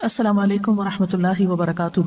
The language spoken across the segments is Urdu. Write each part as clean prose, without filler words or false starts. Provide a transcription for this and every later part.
السلام علیکم ورحمۃ اللہ وبرکاتہ۔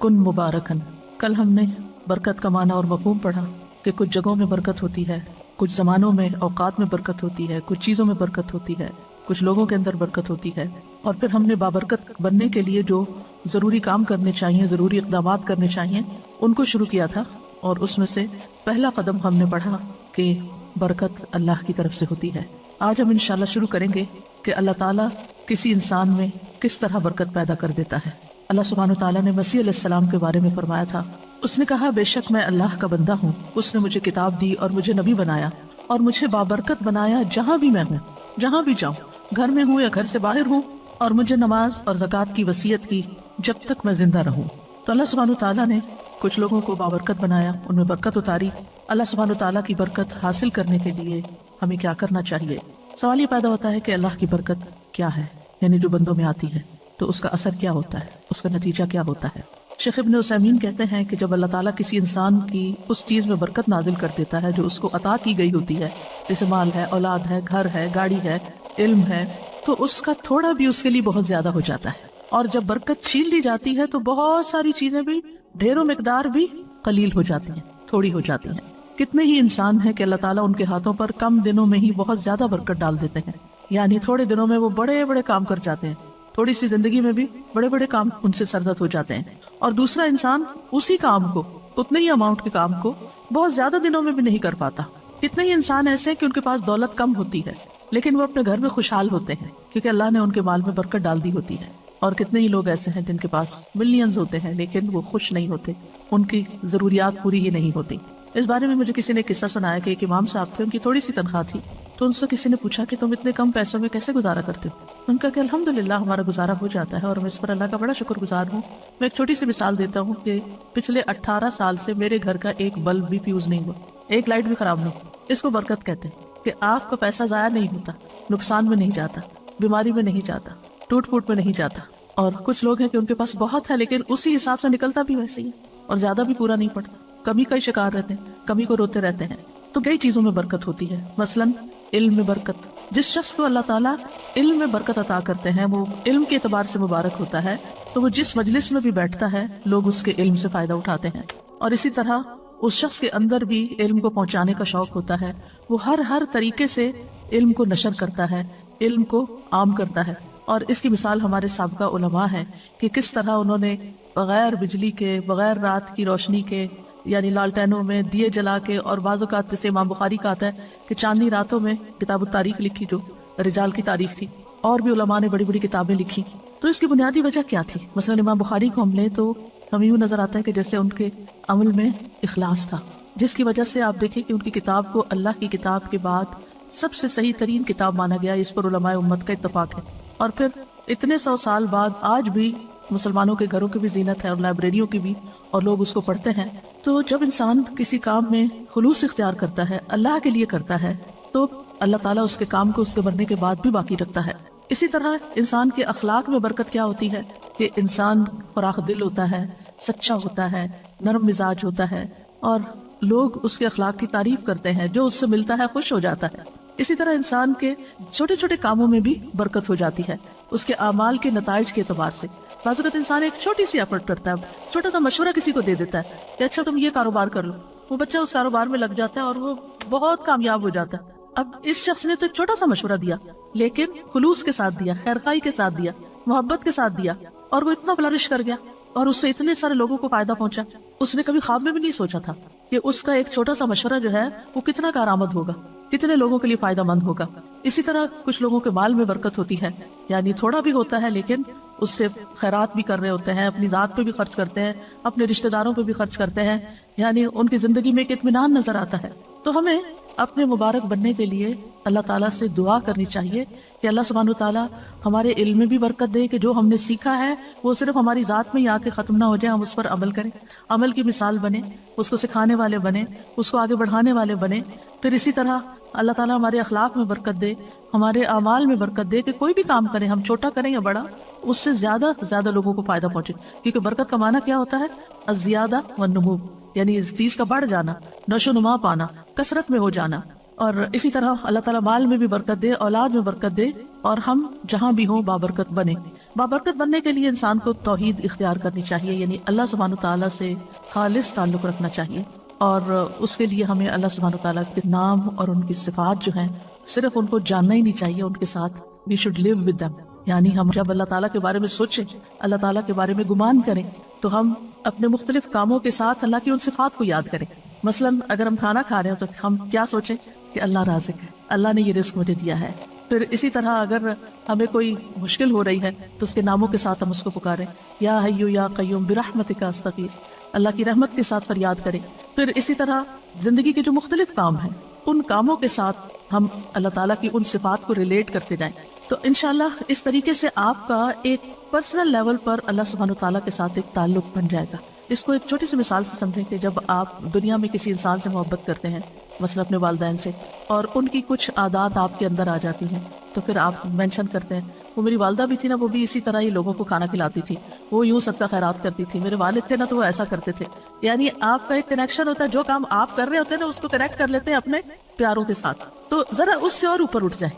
کن مبارکن۔ کل ہم نے برکت کا معنی اور مفہوم پڑھا کہ کچھ جگہوں میں برکت ہوتی ہے، کچھ زمانوں میں اوقات میں برکت ہوتی ہے، کچھ چیزوں میں برکت ہوتی ہے، کچھ لوگوں کے اندر برکت ہوتی ہے، اور پھر ہم نے بابرکت بننے کے لیے جو ضروری کام کرنے چاہیے، ضروری اقدامات کرنے چاہیے، ان کو شروع کیا تھا۔ اور اس میں سے پہلا قدم ہم نے پڑھا کہ برکت اللہ کی طرف سے ہوتی ہے۔ آج ہم انشاءاللہ شروع کریں گے کہ اللہ تعالیٰ کسی انسان میں کس طرح برکت پیدا کر دیتا ہے۔ اللہ سبحانہ وتعالیٰ نے مسیح علیہ السلام کے بارے میں فرمایا تھا، اس نے کہا بے شک میں اللہ کا بندہ ہوں، اس نے مجھے کتاب دی اور مجھے نبی بنایا اور مجھے بابرکت بنایا جہاں بھی میں ہوں، جہاں بھی جاؤں، گھر میں ہوں یا گھر سے باہر ہوں، اور مجھے نماز اور زکوٰۃ کی وصیت کی جب تک میں زندہ رہوں۔ تو اللہ سبحانہ وتعالیٰ نے کچھ لوگوں کو بابرکت بنایا، ان میں برکت اتاری۔ اللہ سبحانہ وتعالیٰ کی برکت حاصل کرنے کے لیے ہمیں کیا کرنا چاہیے؟ سوال یہ پیدا ہوتا ہے کہ اللہ کی برکت کیا ہے، یعنی جو بندوں میں آتی ہے تو اس کا اثر کیا ہوتا ہے، اس کا نتیجہ کیا ہوتا ہے۔ شیخ ابن عثیمین کہتے ہیں کہ جب اللہ تعالیٰ کسی انسان کی اس چیز میں برکت نازل کر دیتا ہے جو اس کو عطا کی گئی ہوتی ہے، جیسے مال ہے، اولاد ہے، گھر ہے، گاڑی ہے، علم ہے، تو اس کا تھوڑا بھی اس کے لیے بہت زیادہ ہو جاتا ہے۔ اور جب برکت چھین دی جاتی ہے تو بہت ساری چیزیں بھی، ڈھیروں مقدار بھی قلیل ہو جاتی ہیں، تھوڑی ہو جاتی ہیں۔ کتنے ہی انسان ہیں کہ اللہ تعالیٰ ان کے ہاتھوں پر کم دنوں میں ہی بہت زیادہ برکت ڈال دیتے ہیں، یعنی تھوڑے دنوں میں وہ بڑے بڑے کام کر جاتے ہیں، تھوڑی سی زندگی میں بھی بڑے بڑے کام ان سے سرزد ہو جاتے ہیں۔ اور دوسرا انسان اسی کام کو، اتنے ہی اماؤنٹ کے کام کو بہت زیادہ دنوں میں بھی نہیں کر پاتا۔ کتنے ہی انسان ایسے ہیں کہ ان کے پاس دولت کم ہوتی ہے لیکن وہ اپنے گھر میں خوشحال ہوتے ہیں کیونکہ اللہ نے ان کے مال میں برکت ڈال دی ہوتی ہے۔ اور کتنے ہی لوگ ایسے ہیں جن کے پاس ملینز ہوتے ہیں لیکن وہ خوش نہیں ہوتے، ان کی ضروریات پوری ہی نہیں ہوتی۔ اس بارے میں مجھے کسی نے قصہ سنایا کہ ایک امام صاحب تھے، ان کی تھوڑی سی تنخواہ تھی، تو ان سے کسی نے پوچھا کہ تم اتنے کم پیسوں میں کیسے گزارا کرتے ہو؟ ان کا کہ الحمدللہ ہمارا گزارا ہو جاتا ہے اور میں اس پر اللہ کا بڑا شکر گزار ہوں۔ میں ایک چھوٹی سی مثال دیتا ہوں کہ پچھلے 18 سال سے میرے گھر کا ایک بلب بھی فیوز نہیں ہوا، ایک لائٹ بھی خراب نہیں۔ اس کو برکت کہتے ہیں کہ آپ کا پیسہ ضائع نہیں ہوتا، نقصان میں نہیں جاتا، بیماری میں نہیں جاتا، ٹوٹ پھوٹ میں نہیں جاتا۔ اور کچھ لوگ ہیں کہ ان کے پاس بہت ہے لیکن اسی حساب سے نکلتا بھی ویسے ہی اور زیادہ بھی پورا نہیں پڑتا، کمی کا ہی شکار رہتے ہیں، کمی کو روتے رہتے ہیں۔ تو کئی چیزوں میں برکت ہوتی ہے، مثلاً علم میں برکت۔ جس شخص کو اللہ تعالیٰ علم میں برکت عطا کرتے ہیں وہ علم کے اعتبار سے مبارک ہوتا ہے، تو وہ جس مجلس میں بھی بیٹھتا ہے لوگ اس کے علم سے فائدہ اٹھاتے ہیں۔ اور اسی طرح اس شخص کے اندر بھی علم کو پہنچانے کا شوق ہوتا ہے، وہ ہر طریقے سے علم کو نشر کرتا ہے، علم کو عام کرتا ہے۔ اور اس کی مثال ہمارے سابقہ علماء ہیں کہ کس طرح انہوں نے بغیر بجلی کے، بغیر رات کی روشنی کے، یعنی لالٹینوں میں دیے جلا کے، اور بعض اوقات جیسے امام بخاری کا آتا ہے کہ چاندنی راتوں میں کتاب التاریخ لکھی جو رجال کی تاریخ تھی، اور بھی علماء نے بڑی بڑی کتابیں لکھی۔ تو اس کی بنیادی وجہ کیا تھی؟ مثلا امام بخاری کو ہم لیں تو ہمیں یوں نظر آتا ہے کہ جیسے ان کے عمل میں اخلاص تھا، جس کی وجہ سے آپ دیکھیں کہ ان کی کتاب کو اللہ کی کتاب کے بعد سب سے صحیح ترین کتاب مانا گیا، اس پر علماء امت کا اتفاق ہے۔ اور پھر اتنے 100 سال بعد آج بھی مسلمانوں کے گھروں کی بھی زینت ہے اور لائبریریوں کی بھی، اور لوگ اس کو پڑھتے ہیں۔ تو جب انسان کسی کام میں خلوص اختیار کرتا ہے، اللہ کے لیے کرتا ہے، تو اللہ تعالیٰ اس کے کام کو اس کے مرنے کے بعد بھی باقی رکھتا ہے۔ اسی طرح انسان کے اخلاق میں برکت کیا ہوتی ہے کہ انسان فراخ دل ہوتا ہے، سچا ہوتا ہے، نرم مزاج ہوتا ہے، اور لوگ اس کے اخلاق کی تعریف کرتے ہیں، جو اس سے ملتا ہے خوش ہو جاتا ہے۔ اسی طرح انسان کے چھوٹے چھوٹے کاموں میں بھی برکت ہو جاتی ہے، اس کے اعمال کے نتائج کے اعتبار سے۔ بعض اوقات انسان ایک چھوٹی سی ایفرٹ کرتا ہے، چھوٹا سا مشورہ کسی کو دے دیتا ہے کہ اچھا تم یہ کاروبار کر لو، وہ بچہ اس کاروبار میں لگ جاتا ہے اور وہ بہت کامیاب ہو جاتا ہے۔ اب اس شخص نے تو ایک چھوٹا سا مشورہ دیا لیکن خلوص کے ساتھ دیا، خیرخواہی کے ساتھ دیا، محبت کے ساتھ دیا، اور وہ اتنا فلرش کر گیا اور اس سے اتنے سارے لوگوں کو فائدہ پہنچا۔ اس نے کبھی خواب میں بھی نہیں سوچا تھا کہ اس کا ایک چھوٹا سا مشورہ جو ہے وہ کتنا کارآمد ہوگا، کتنے لوگوں کے لیے فائدہ مند ہوگا۔ اسی طرح کچھ لوگوں کے مال میں برکت ہوتی ہے، یعنی تھوڑا بھی ہوتا ہے لیکن اس سے خیرات بھی کر رہے ہوتے ہیں، اپنی ذات پہ بھی خرچ کرتے ہیں، اپنے رشتہ داروں پہ بھی خرچ کرتے ہیں، یعنی ان کی زندگی میں ایک اطمینان نظر آتا ہے۔ تو ہمیں اپنے مبارک بننے کے لیے اللہ تعالیٰ سے دعا کرنی چاہیے کہ اللہ سبحانہ وتعالیٰ ہمارے علم میں بھی برکت دے، کہ جو ہم نے سیکھا ہے وہ صرف ہماری ذات میں ہی آ کے ختم نہ ہو جائے، ہم اس پر عمل کریں، عمل کی مثال بنے، اس کو سکھانے والے بنے، اس کو آگے بڑھانے والے بنے۔ پھر اسی طرح اللہ تعالیٰ ہمارے اخلاق میں برکت دے، ہمارے اعمال میں برکت دے کہ کوئی بھی کام کریں، ہم چھوٹا کریں یا بڑا، اس سے زیادہ لوگوں کو فائدہ پہنچے۔ کیونکہ برکت کا معنی کیا ہوتا ہے؟ الزیادہ والنمو، یعنی اس چیز کا بڑھ جانا، نشو و نما پانا، کثرت میں ہو جانا۔ اور اسی طرح اللہ تعالیٰ مال میں بھی برکت دے، اولاد میں برکت دے، اور ہم جہاں بھی ہوں بابرکت بنے۔ بابرکت بننے کے لیے انسان کو توحید اختیار کرنی چاہیے، یعنی اللہ سبحانہ تعالیٰ سے خالص تعلق رکھنا چاہیے، اور اس کے لیے ہمیں اللہ سبحانہ تعالیٰ کے نام اور ان کی صفات جو ہیں صرف ان کو جاننا ہی نہیں چاہیے، ان کے ساتھ we should live with them. یعنی ہم جب اللہ تعالیٰ کے بارے میں سوچیں، اللہ تعالیٰ کے بارے میں گمان کریں، تو ہم اپنے مختلف کاموں کے ساتھ اللہ کی ان صفات کو یاد کریں. مثلا اگر ہم کھانا کھا رہے ہیں تو ہم کیا سوچیں کہ اللہ رازق ہے، اللہ نے یہ رزق مجھے دیا ہے. پھر اسی طرح اگر ہمیں کوئی مشکل ہو رہی ہے تو اس کے ناموں کے ساتھ ہم اس کو پکاریں، یا حیو یا قیوم برحمتک استغیث، اللہ کی رحمت کے ساتھ فریاد کریں. پھر اسی طرح زندگی کے جو مختلف کام ہیں ان کاموں کے ساتھ ہم اللہ تعالیٰ کی ان صفات کو ریلیٹ کرتے جائیں. تو انشاءاللہ اس طریقے سے آپ کا ایک پرسنل لیول پر اللہ سبحانہ تعالیٰ کے ساتھ ایک تعلق بن جائے گا. اس کو ایک چھوٹی سی مثال سے سمجھیں کہ جب آپ دنیا میں کسی انسان سے محبت کرتے ہیں، مثلا اپنے والدین سے، اور ان کی کچھ عادات آپ کے اندر آ جاتی ہیں، تو پھر آپ مینشن کرتے ہیں وہ میری والدہ بھی تھی نا، وہ بھی اسی طرح ہی لوگوں کو کھانا کھلاتی تھی، وہ یوں صدقہ خیرات کرتی تھی، میرے والد تھے نا تو وہ ایسا کرتے تھے. یعنی آپ کا ایک کنیکشن ہوتا ہے، جو کام آپ کر رہے ہوتے ہیں نا اس کو کنیکٹ کر لیتے ہیں اپنے پیاروں کے ساتھ. تو ذرا اس سے اور اوپر اٹھ جائیں،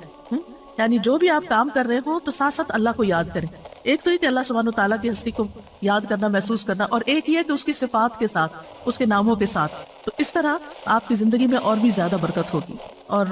یعنی جو بھی آپ کام کر رہے ہو تو ساتھ ساتھ اللہ کو یاد کریں. ایک تو یہ کہ اللہ سبحانہ تعالیٰ کی ہستی کو یاد کرنا، محسوس کرنا، اور ایک یہ کہ اس کی صفات کے ساتھ، اس کے ناموں کے ساتھ. تو اس طرح آپ کی زندگی میں اور بھی زیادہ برکت ہوگی، اور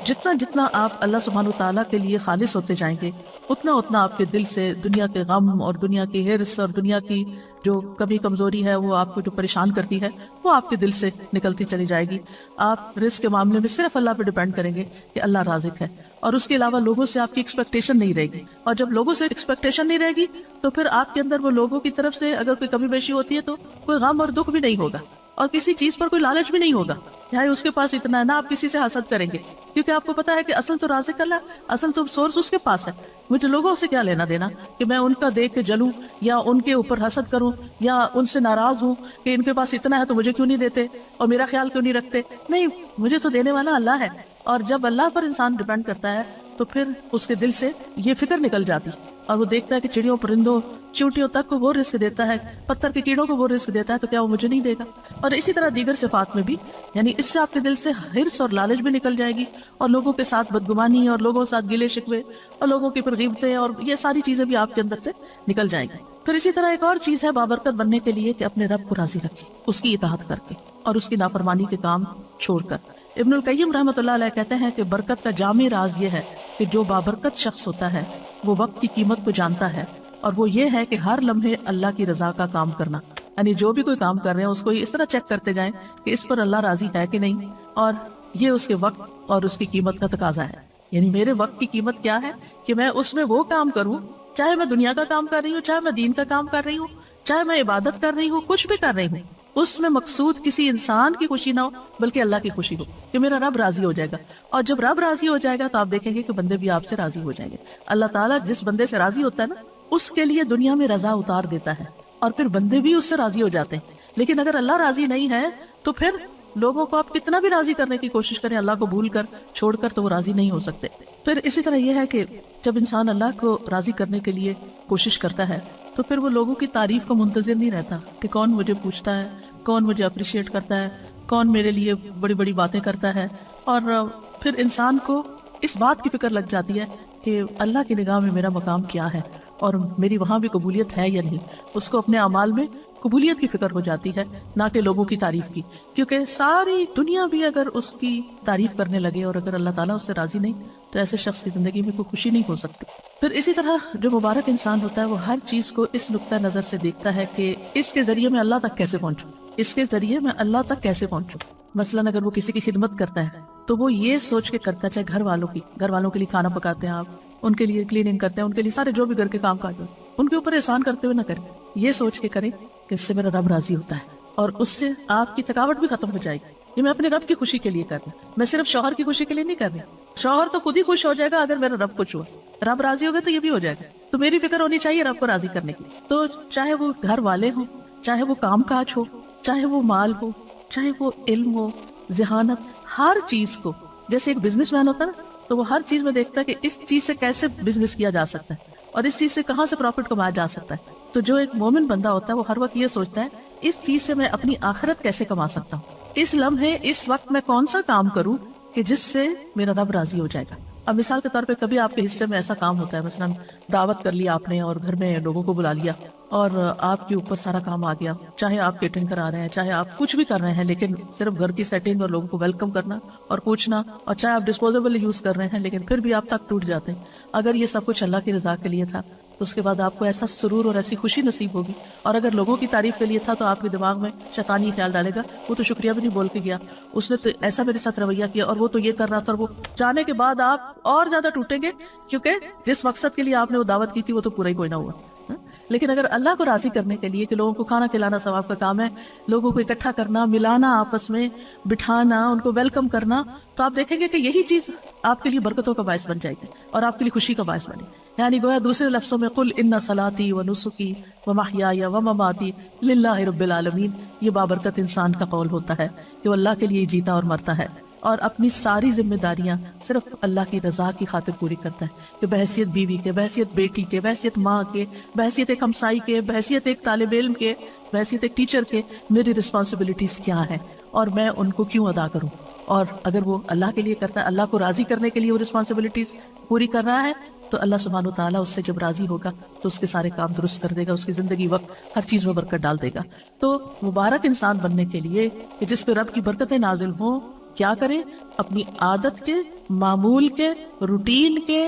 جتنا جتنا آپ اللہ سبحانہ تعالیٰ کے لیے خالص ہوتے جائیں گے، اتنا اتنا آپ کے دل سے دنیا کے غم اور دنیا کی ہرس اور دنیا کی جو کمی کمزوری ہے، وہ آپ کو جو پریشان کرتی ہے، وہ آپ کے دل سے نکلتی چلی جائے گی. آپ رزق کے معاملے میں صرف اللہ پہ ڈیپینڈ کریں گے کہ اللہ رازق ہے، اور اس کے علاوہ لوگوں سے آپ کی ایکسپیکٹیشن نہیں رہے گی. اور جب لوگوں سے ایکسپیکٹیشن نہیں رہے گی تو پھر آپ کے اندر وہ لوگوں کی طرف سے اگر کوئی کمی بیشی ہوتی ہے تو کوئی غم اور دکھ بھی نہیں ہوگا، اور کسی چیز پر کوئی لالچ بھی نہیں ہوگا. یہاں اس کے پاس اتنا ہے نا، آپ کسی سے حسد کریں گے، کیونکہ آپ کو پتا ہے کہ اصل تو رازق اللہ، اصل تو سورس اس کے پاس ہے. مجھے لوگوں سے کیا لینا دینا کہ میں ان کا دیکھ کے جلوں، یا ان کے اوپر حسد کروں، یا ان سے ناراض ہوں کہ ان کے پاس اتنا ہے تو مجھے کیوں نہیں دیتے اور میرا خیال کیوں نہیں رکھتے. نہیں، مجھے تو دینے والا اللہ ہے. اور جب اللہ پر انسان ڈیپینڈ کرتا ہے تو پھر اس کے دل سے یہ فکر نکل جاتی، اور وہ دیکھتا ہے کہ چڑیوں پرندوں چیونٹیوں تک کو وہ رزق دیتا ہے، پتھر کے کیڑوں کو وہ رزق دیتا ہے، تو کیا وہ مجھے نہیں دے گا. اور اسی طرح دیگر صفات میں بھی، یعنی اس سے آپ کے دل سے حرص اور لالچ بھی نکل جائے گی، اور لوگوں کے ساتھ بدگمانی اور لوگوں کے ساتھ گلے شکوے اور لوگوں کی پھر غیبتیں اور یہ ساری چیزیں بھی آپ کے اندر سے نکل جائیں گی. پھر اسی طرح ایک اور چیز ہے بابرکت بننے کے لیے کہ اپنے رب کو راضی رکھیں، اس کی اطاعت کر کے اور اس کی نافرمانی کے کام چھوڑ کر. ابن القیم رحمۃ اللہ علیہ کہتے ہیں کہ برکت کا جامع راز یہ ہے کہ جو بابرکت شخص ہوتا ہے وہ وقت کی قیمت کو جانتا ہے، اور وہ یہ ہے کہ ہر لمحے اللہ کی رضا کا کام کرنا. یعنی جو بھی کوئی کام کر رہے ہیں اس کو اس طرح چیک کرتے جائیں کہ اس پر اللہ راضی ہے کہ نہیں، اور یہ اس کے وقت اور اس کی قیمت کا تقاضا ہے. یعنی میرے وقت کی قیمت کیا ہے کہ میں اس میں وہ کام کروں، چاہے میں دنیا کا کام کر رہی ہوں، چاہے میں دین کا کام کر رہی ہوں، چاہے میں عبادت کر رہی ہوں، کچھ بھی کر رہی ہوں، اس میں مقصود کسی انسان کی خوشی نہ ہو بلکہ اللہ کی خوشی ہو کہ میرا رب راضی ہو جائے گا. اور جب رب راضی ہو جائے گا تو آپ دیکھیں گے کہ بندے بھی آپ سے راضی ہو جائیں گے. اللہ تعالیٰ جس بندے سے راضی ہوتا ہے نا، اس کے لیے دنیا میں رضا اتار دیتا ہے، اور پھر بندے بھی اس سے راضی ہو جاتے ہیں. لیکن اگر اللہ راضی نہیں ہے تو پھر لوگوں کو آپ کتنا بھی راضی کرنے کی کوشش کریں، اللہ کو بھول کر چھوڑ کر، تو وہ راضی نہیں ہو سکتے. پھر اسی طرح یہ ہے کہ جب انسان اللہ کو راضی کرنے کے لیے کوشش کرتا ہے تو پھر وہ لوگوں کی تعریف کو منتظر نہیں رہتا کہ کون مجھے پوچھتا ہے، کون مجھے اپریشیٹ کرتا ہے، کون میرے لیے بڑی بڑی باتیں کرتا ہے. اور پھر انسان کو اس بات کی فکر لگ جاتی ہے کہ اللہ کی نگاہ میں میرا مقام کیا ہے اور میری وہاں بھی قبولیت ہے یا نہیں. اس کو اپنے اعمال میں قبولیت کی فکر ہو جاتی ہے، نہ کہ لوگوں کی تعریف کی، کیونکہ ساری دنیا بھی اگر اس کی تعریف کرنے لگے اور اگر اللہ تعالیٰ اس سے راضی نہیں تو ایسے شخص کی زندگی میں کوئی خوشی نہیں ہو سکتی. پھر اسی طرح جو مبارک انسان ہوتا ہے وہ ہر چیز کو اس نقطہ نظر سے دیکھتا ہے کہ اس کے ذریعے میں اللہ تک کیسے پہنچوں، اس کے ذریعے میں اللہ تک کیسے پہنچوں. مثلاً اگر وہ کسی کی خدمت کرتا ہے تو وہ یہ سوچ کے کرتا ہے، چاہے گھر والوں کے لیے کھانا پکاتے ہیں آپ، ان کے لیے کلیننگ کرتے ہیں، ان کے لیے سارے جو بھی گھر کے کام کاج ہیں ان کے اوپر احسان کرتے ہوئے نہ کریں، یہ سوچ کے کریں کہ اس سے میرا رب راضی ہوتا ہے اور اس سے آپ کی تھکاوٹ بھی ختم ہو جائے گی. یہ میں اپنے رب کی خوشی کے لیے کر رہی ہوں، میں صرف شوہر کی خوشی کے لیے نہیں کر رہی. شوہر تو خود ہی خوش ہو جائے گا اگر میرا رب خوش ہوا، رب راضی ہوگا تو یہ بھی ہو جائے گا. تو میری فکر ہونی چاہیے رب کو راضی کرنے کی. تو چاہے وہ گھر والے ہوں، چاہے وہ کام کاج ہو، چاہے وہ مال ہو، چاہے وہ علم ہو، ذہانت، ہر چیز کو، جیسے ایک بزنس مین ہوتا ہے نا تو وہ ہر چیز میں دیکھتا ہے کہ اس چیز سے کیسے بزنس کیا جا سکتا ہے اور اس چیز سے کہاں سے پروفٹ کمایا جا سکتا ہے. تو جو ایک مومن بندہ ہوتا ہے وہ ہر وقت یہ سوچتا ہے اس چیز سے میں اپنی آخرت کیسے کما سکتا ہوں، اس لمحے اس وقت میں کون سا کام کروں کہ جس سے میرا رب راضی ہو جائے گا. اب مثال کے طور پہ کبھی آپ کے حصے میں ایسا کام ہوتا ہے، مثلا دعوت کر لیا آپ نے اور گھر میں لوگوں کو بلا لیا اور آپ کے اوپر سارا کام آ گیا، چاہے آپ کیٹرنگ کرا رہے ہیں، چاہے آپ کچھ بھی کر رہے ہیں، لیکن صرف گھر کی سیٹنگ اور لوگوں کو ویلکم کرنا اور پوچھنا، اور چاہے آپ ڈسپوزیبل یوز کر رہے ہیں لیکن پھر بھی آپ تک ٹوٹ جاتے ہیں. اگر یہ سب کچھ اللہ کی رضا کے لیے تھا تو اس کے بعد آپ کو ایسا سرور اور ایسی خوشی نصیب ہوگی. اور اگر لوگوں کی تعریف کے لیے تھا تو آپ کے دماغ میں شیطان یہ خیال ڈالے گا وہ تو شکریہ بھی نہیں بول کے گیا، اس نے تو ایسا میرے ساتھ رویہ کیا اور وہ تو یہ کر رہا تھا، اور وہ جانے کے بعد آپ اور زیادہ ٹوٹیں گے کیونکہ جس مقصد کے لیے آپ نے وہ دعوت کی تھی وہ تو پورا ہی کوئی نہ ہوا. لیکن اگر اللہ کو راضی کرنے کے لیے کہ لوگوں کو کھانا کھلانا ثواب کا کام ہے، لوگوں کو اکٹھا کرنا، ملانا، آپس میں بٹھانا، ان کو ویلکم کرنا، تو آپ دیکھیں گے کہ یہی چیز آپ کے لیے برکتوں کا باعث بن جائے گی اور آپ کے لیے خوشی کا باعث بنے. یعنی گویا دوسرے لفظوں میں قل ان صلاتی و نسکی و محیای و مماتی للہ رب العالمین، یہ بابرکت انسان کا قول ہوتا ہے کہ وہ اللہ کے لیے جیتا اور مرتا ہے اور اپنی ساری ذمہ داریاں صرف اللہ کی رضا کی خاطر پوری کرتا ہے، کہ بحیثیت بیوی کے، بحیثیت بیٹی کے، بحیثیت ماں کے، بحیثیت ایک ہمسائی کے، بحیثیت ایک طالب علم کے، بحیثیت ایک ٹیچر کے، میری رسپانسبلٹیز کیا ہیں اور میں ان کو کیوں ادا کروں. اور اگر وہ اللہ کے لیے کرتا ہے، اللہ کو راضی کرنے کے لیے وہ رسپانسبلٹیز پوری کر رہا ہے، تو اللہ سبحانہ و تعالیٰ اس سے جب راضی ہوگا تو اس کے سارے کام درست کر دے گا، اس کی زندگی وقت ہر چیز میں برکت ڈال دے گا. تو مبارک انسان بننے کے لیے کہ جس پہ رب کی برکتیں نازل ہوں، کیا کریں؟ اپنی عادت کے، معمول کے، روٹین کے،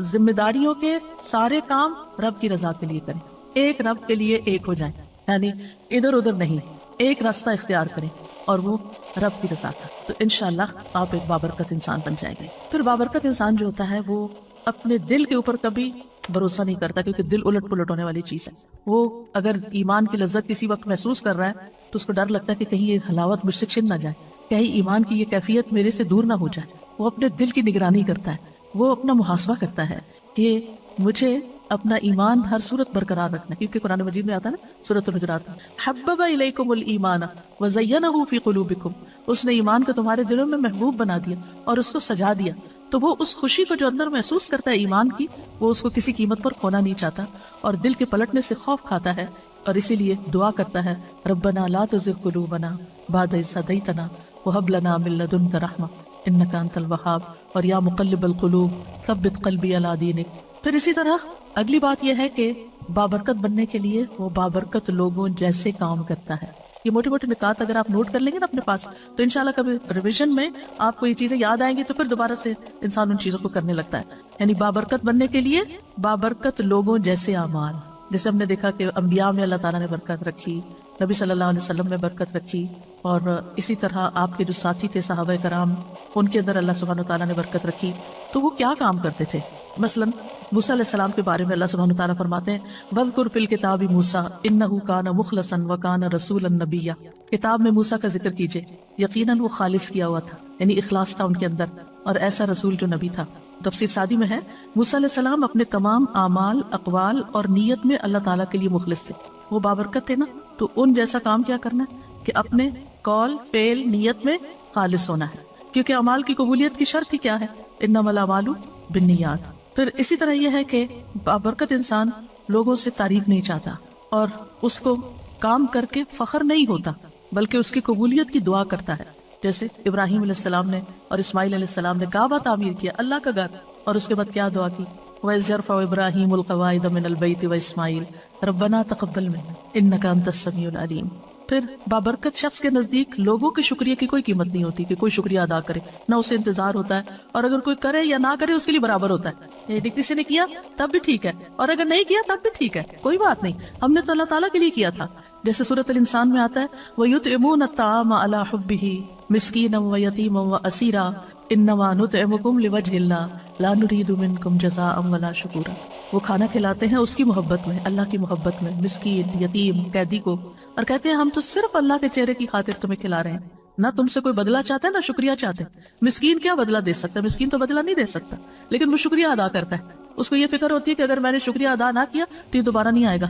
ذمہ داریوں کے سارے کام رب کی رضا کے لیے کریں. ایک رب کے لیے ایک ہو جائیں، یعنی ادھر ادھر نہیں، ایک راستہ اختیار کریں اور وہ رب کی رضا کا. تو انشاءاللہ آپ ایک بابرکت انسان بن جائیں گے. پھر بابرکت انسان جو ہوتا ہے وہ اپنے دل کے اوپر کبھی بھروسہ نہیں کرتا، کیونکہ دل الٹ پلٹ ہونے والی چیز ہے. وہ اگر ایمان کی لذت کسی وقت محسوس کر رہا ہے تو اس کو ڈر لگتا ہے کہ کہیں یہ حلاوت مجھ سے چھن نہ جائے، کہیں ایمان کی یہ کیفیت میرے سے دور نہ ہو جائے. وہ اپنے دل کی نگرانی کرتا ہے، وہ اپنا محاسبہ کرتا ہے کہ مجھے اپنا ایمان ہر صورت برقرار رکھنا ہے، کیونکہ قرآن مجید میں آتا ہے نا سورۃ الحجرات میں، حبب الیکم الایمان وزینہ فی قلوبکم، اس نے ایمان کو تمہارے دلوں میں محبوب بنا دیا اور اس کو سجا دیا. تو وہ اس خوشی کو جو اندر محسوس کرتا ہے ایمان کی، وہ اس کو کسی قیمت پر کھونا نہیں چاہتا اور دل کے پلٹنے سے خوف کھاتا ہے، اور اسی لیے دعا کرتا ہے ربنا لا تزغ قلوبنا بعد اذ ہدیتنا وہب لنا من لدنک رحمہ انک انت الوہاب، اور یا مقلب القلوب ثبت قلبی علی دینک. پھر اسی طرح اگلی بات یہ ہے کہ بابرکت بننے کے لیے وہ بابرکت لوگوں جیسے کام کرتا ہے. یہ موٹی موٹی نکات اگر آپ نوٹ کر لیں گے نا اپنے پاس تو انشاءاللہ کبھی ریویژن میں آپ کو یہ چیزیں یاد آئیں گی تو پھر دوبارہ سے انسان ان چیزوں کو کرنے لگتا ہے. یعنی بابرکت بننے کے لیے بابرکت لوگوں جیسے اعمال، جیسے ہم نے دیکھا کہ انبیاء میں اللہ تعالیٰ نے برکت رکھی، نبی صلی اللہ علیہ وسلم میں برکت رکھی، اور اسی طرح آپ کے جو ساتھی تھے صحابہ کرام ان کے اندر اللہ سبحانہ وتعالیٰ نے برکت رکھی. تو وہ کیا کام کرتے تھے؟ مثلا موسیٰ علیہ السلام کے بارے میں اللہ سبحانہ وتعالیٰ فرماتے ہیں وَاذْكُرْ فِي الْكِتَابِ مُوسَىٰ إِنَّهُ كَانَ مُخْلَصًا وَكَانَ رَسُولًا نَبِيًّا. کتاب میں موسیٰ کا ذکر کیجئے، یقیناً وہ خالص کیا ہوا تھا، یعنی اخلاص تھا ان کے اندر، اور ایسا رسول جو نبی تھا. تفسیر سعدی میں ہے موسیٰ علیہ السلام اپنے تمام اعمال، اقوال اور نیت میں اللہ تعالیٰ کے لیے مخلص تھے. وہ بابرکت تھے نا، تو ان جیسا کام کیا کرنا ہے کہ اپنے قول، فعل، نیت میں خالص ہونا ہے، کیونکہ اعمال کی قبولیت کی شرط ہی کیا ہے؟ انما الاعمال بالنیات. پھر اسی طرح یہ ہے کہ بابرکت انسان لوگوں سے تعریف نہیں چاہتا اور اس کو کام کر کے فخر نہیں ہوتا، بلکہ اس کی قبولیت کی دعا کرتا ہے. جیسے ابراہیم علیہ السلام نے اور اسماعیل علیہ السلام نے کعبہ تعمیر کیا، اللہ کا گھر، اور اس کے بعد کیا دعا کی؟ وَإِذْ يَرْفَعُ إِبْرَاهِيمُ الْقَوَاعِدَ مِنَ الْبَيْتِ وَإِسْمَاعِيلُ رَبَّنَا تَقَبَّلْ مِنَّا إِنَّكَ أَنْتَ السَّمِيعُ الْعَلِيمُ. پھر بابرکت شخص کے نزدیک لوگوں کے شکریہ کی کوئی قیمت نہیں ہوتی کہ کوئی شکریہ ادا کرے، نہ اسے انتظار ہوتا ہے، اور اگر کوئی کرے یا نہ کرے اس کے لیے برابر ہوتا ہے. یعنی کسی نے کیا تب بھی ٹھیک ہے اور اگر نہیں کیا تب بھی ٹھیک ہے، کوئی بات نہیں، ہم نے تو اللہ تعالیٰ کے لیے کیا تھا. جیسے سورۃ الانسان میں آتا ہے وَيُطْعِمُونَ الطَّعَامَ عَلَى حُبِّهِ مِسْكِينًا وَيَتِيمًا وَأَسِيرًا إِنَّمَا نُطْعِمُكُمْ لِوَجْهِ اللَّهِ لَا نُرِيدُ مِنكُمْ جَزَاءً وَلَا شُكُورًا. وہ کھانا کھلاتے ہیں اس کی محبت میں، اللہ کی محبت میں، مسکین، یتیم، قیدی کو، اور کہتے ہیں ہم تو صرف اللہ کے چہرے کی خاطر تمہیں کھلا رہے ہیں، نہ تم سے کوئی بدلہ چاہتا ہے نہ شکریہ چاہتے. مسکین کیا بدلہ دے سکتا ہے؟ مسکین تو بدلہ نہیں دے سکتا، لیکن وہ شکریہ ادا کرتا ہے. اس کو یہ فکر ہوتی ہے کہ اگر میں نے شکریہ ادا نہ کیا تو یہ دوبارہ نہیں آئے گا،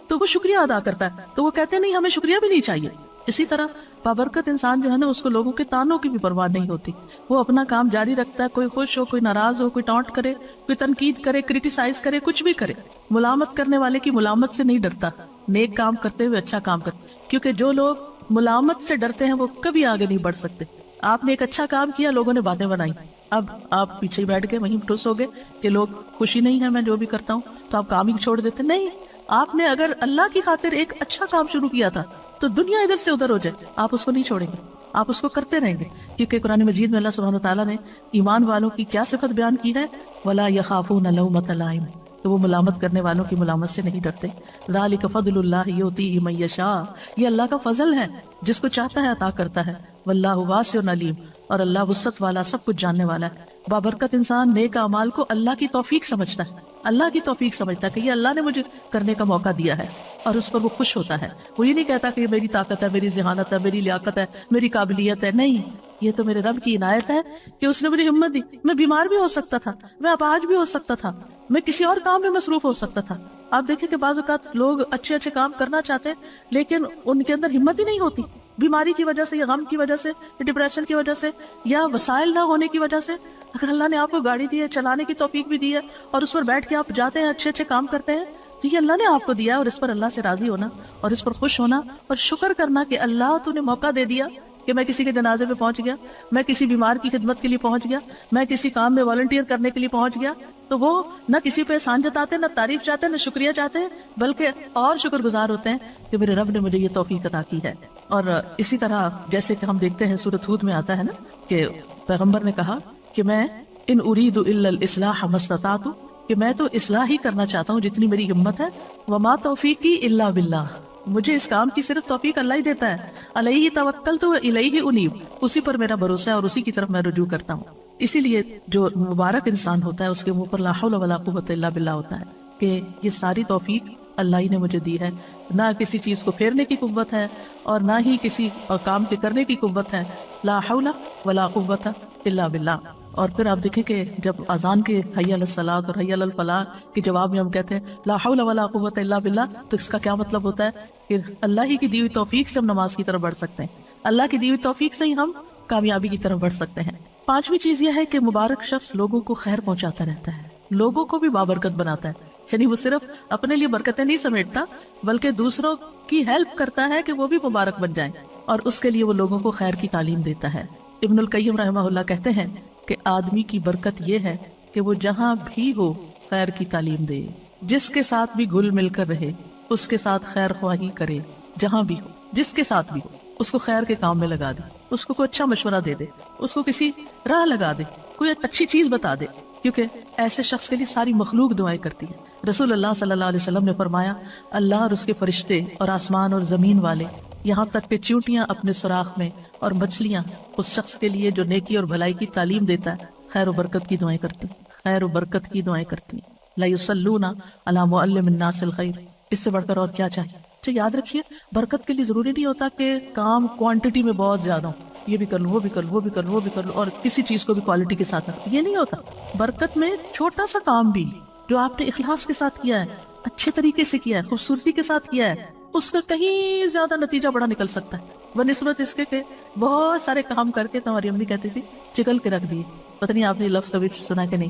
تو وہ شکریہ ادا کرتا ہے. تو وہ کہتے ہیں نہیں، ہمیں شکریہ بھی نہیں چاہیے. اسی طرح بابرکت انسان جو ہے نا، اس کو لوگوں کے تانوں کی بھی پرواہ نہیں ہوتی، وہ اپنا کام جاری رکھتا ہے، کوئی خوش ہو، کوئی ناراض ہو، کوئی ٹانٹ کرے، کوئی تنقید کرے، کرٹیسائز کرے، کچھ بھی کرے، ملامت کرنے والے کی ملامت سے نہیں ڈرتا، نیک کام کرتے ہوئے اچھا کام کرتے. کیونکہ جو لوگ ملامت سے ڈرتے ہیں وہ کبھی آگے نہیں بڑھ سکتے. آپ نے ایک اچھا کام کیا، لوگوں نے باتیں بنائی، اب آپ پیچھے بیٹھ گئے وہیں ٹھس ہو گئے کہ لوگ خوشی نہیں ہے میں جو بھی کرتا ہوں تو آپ کام ہی چھوڑ دیتے. نہیں, آپ نے اگر اللہ کی خاطر ایک اچھا کام شروع کیا تھا تو دنیا ادھر سے ادھر ہو جائے آپ اس کو نہیں چھوڑیں گے, آپ اس کو کرتے رہیں گے. کیونکہ قرآن مجید میں اللہ سبحانہ وتعالیٰ نے ایمان والوں کی کیا صفت بیان کی ہے, وَلَا يَخَافُونَ لَوْمَةَ لَائِمٍ, کہ وہ ملامت کرنے والوں کی ملامت سے نہیں ڈرتے. ذَلِكَ فَضْلُ اللَّهِ يُؤْتِيهِ مَن يَشَاءُ, یہ اللہ کا فضل ہے جس کو چاہتا ہے عطا کرتا ہے. وَاللَّهُ وَاسِعٌ عَلِيمٌ, اور اللہ وسعت والا سب کچھ جاننے والا ہے. بابرکت انسان نیک اعمال کو اللہ کی توفیق سمجھتا ہے, اللہ کی توفیق سمجھتا ہے کہ یہ اللہ نے مجھے کرنے کا موقع دیا ہے, اور اس پر وہ خوش ہوتا ہے. وہ یہ نہیں کہتا کہ یہ میری طاقت ہے, میری ذہانت ہے, میری لیاقت ہے, میری قابلیت ہے. نہیں, یہ تو میرے رب کی عنایت ہے کہ اس نے مجھے ہمت دی. میں بیمار بھی ہو سکتا تھا, میں اپاہج بھی ہو سکتا تھا, میں کسی اور کام میں مصروف ہو سکتا تھا. آپ دیکھیں کہ بعض اوقات لوگ اچھے اچھے کام کرنا چاہتے ہیں لیکن ان کے اندر ہمت ہی نہیں ہوتی, بیماری کی وجہ سے یا غم کی وجہ سے یا ڈپریشن کی وجہ سے یا وسائل نہ ہونے کی وجہ سے. اگر اللہ نے آپ کو گاڑی دی ہے, چلانے کی توفیق بھی دی ہے, اور اس پر بیٹھ کے آپ جاتے ہیں, اچھے اچھے کام کرتے ہیں, تو یہ اللہ نے آپ کو دیا ہے, اور اس پر اللہ سے راضی ہونا اور اس پر خوش ہونا اور شکر کرنا کہ اللہ تو نے موقع دے دیا کہ میں کسی کے جنازے پہ پہنچ گیا, میں کسی بیمار کی خدمت کے لیے پہنچ گیا, میں کسی کام میں والنٹیئر کرنے کے لیے پہنچ گیا. تو وہ نہ کسی پہ احسان جتاتے, نہ تعریف چاہتے, نہ شکریہ چاہتے ہیں, بلکہ اور شکر گزار ہوتے ہیں کہ میرے رب نے مجھے یہ توفیق عطا کی ہے. اور اسی طرح جیسے کہ ہم دیکھتے ہیں سورۃ ہود میں آتا ہے نا کہ پیغمبر نے کہا کہ میں ان اريد الا الاصلاح ما استطعت, کہ میں تو اصلاح ہی کرنا چاہتا ہوں جتنی میری ہمت ہے. وما توفیقی الا باللہ, مجھے اس کام کی صرف توفیق اللہ ہی دیتا ہے. علیہ توکلت و الیہ انیب, اسی پر میرا بھروسہ ہے اور اسی کی طرف میں رجوع کرتا ہوں. اسی لیے جو مبارک انسان ہوتا ہے اس کے منہ پر لا حول ولا قوت الا باللہ ہوتا ہے کہ یہ ساری توفیق اللہ ہی نے مجھے دی ہے. نہ کسی چیز کو پھیرنے کی قوت ہے اور نہ ہی کسی کام کے کرنے کی قوت ہے. لا حول ولا قوت الا باللہ. اور پھر آپ دیکھیں کہ جب اذان کے حی علی الصلاۃ اور حی علی الفلاح کے جواب میں ہم کہتے ہیں لا حول ولا قوت الا باللہ, تو اس کا کیا مطلب ہوتا ہے کہ اللہ ہی کی دی ہوئی توفیق سے ہم نماز کی طرف بڑھ سکتے ہیں, اللہ کی دی ہوئی توفیق سے ہی ہم کامیابی کی طرف بڑھ سکتے ہیں. پانچویں چیز یہ ہے کہ مبارک شخص لوگوں کو خیر پہنچاتا رہتا ہے, لوگوں کو بھی بابرکت بناتا ہے. یعنی وہ صرف اپنے لیے برکتیں نہیں سمیٹتا بلکہ دوسروں کی ہیلپ کرتا ہے کہ وہ بھی مبارک بن جائیں, اور اس کے لیے وہ لوگوں کو خیر کی تعلیم دیتا ہے. ابن القیم رحمہ اللہ کہتے ہیں کہ آدمی کی برکت یہ ہے کہ وہ جہاں بھی ہو خیر کی تعلیم دے, جس کے ساتھ بھی گل مل کر رہے اس کے ساتھ خیر خواہی کرے, جہاں بھی ہو جس کے ساتھ بھی ہو اس کو خیر کے کام میں لگا دے, اس کو کوئی اچھا مشورہ دے دے, اس کو کسی راہ لگا دے, کوئی اچھی چیز بتا دے, کیونکہ ایسے شخص کے لیے ساری مخلوق دعائیں کرتی ہے. رسول اللہ صلی اللہ علیہ وسلم نے فرمایا اللہ اور اس کے فرشتے اور آسمان اور زمین والے یہاں تک کہ چیونٹیاں اپنے سوراخ میں اور مچھلیاں اس شخص کے لیے جو نیکی اور بھلائی کی تعلیم دیتا ہے خیر و برکت کی دعائیں کرتی, خیر و برکت کی دعائیں کرتی. لا یصلون علی معلم الناس الخیر, اس سے بڑھ کر اور کیا چاہیے. تو یاد رکھیے برکت کے لیے ضروری نہیں ہوتا کہ کام کوانٹٹی میں بہت زیادہ ہو, یہ بھی کر لوں, وہ بھی کر لوں, وہ بھی کر لوں, وہ بھی کر لوں, اور کسی چیز کو بھی کوالٹی کے ساتھ, یہ نہیں ہوتا. برکت میں چھوٹا سا کام بھی جو آپ نے اخلاص کے ساتھ کیا ہے, اچھے طریقے سے کیا ہے, خوبصورتی کے ساتھ کیا ہے, اس کا کہیں زیادہ نتیجہ بڑا نکل سکتا ہے بنسبت اس کے کہ بہت سارے کام کر کے تمہاری امی کہتی تھی چگل کے رکھ دیے. پتہ نہیں آپ نے لفظ کبھی سنا کہ نہیں,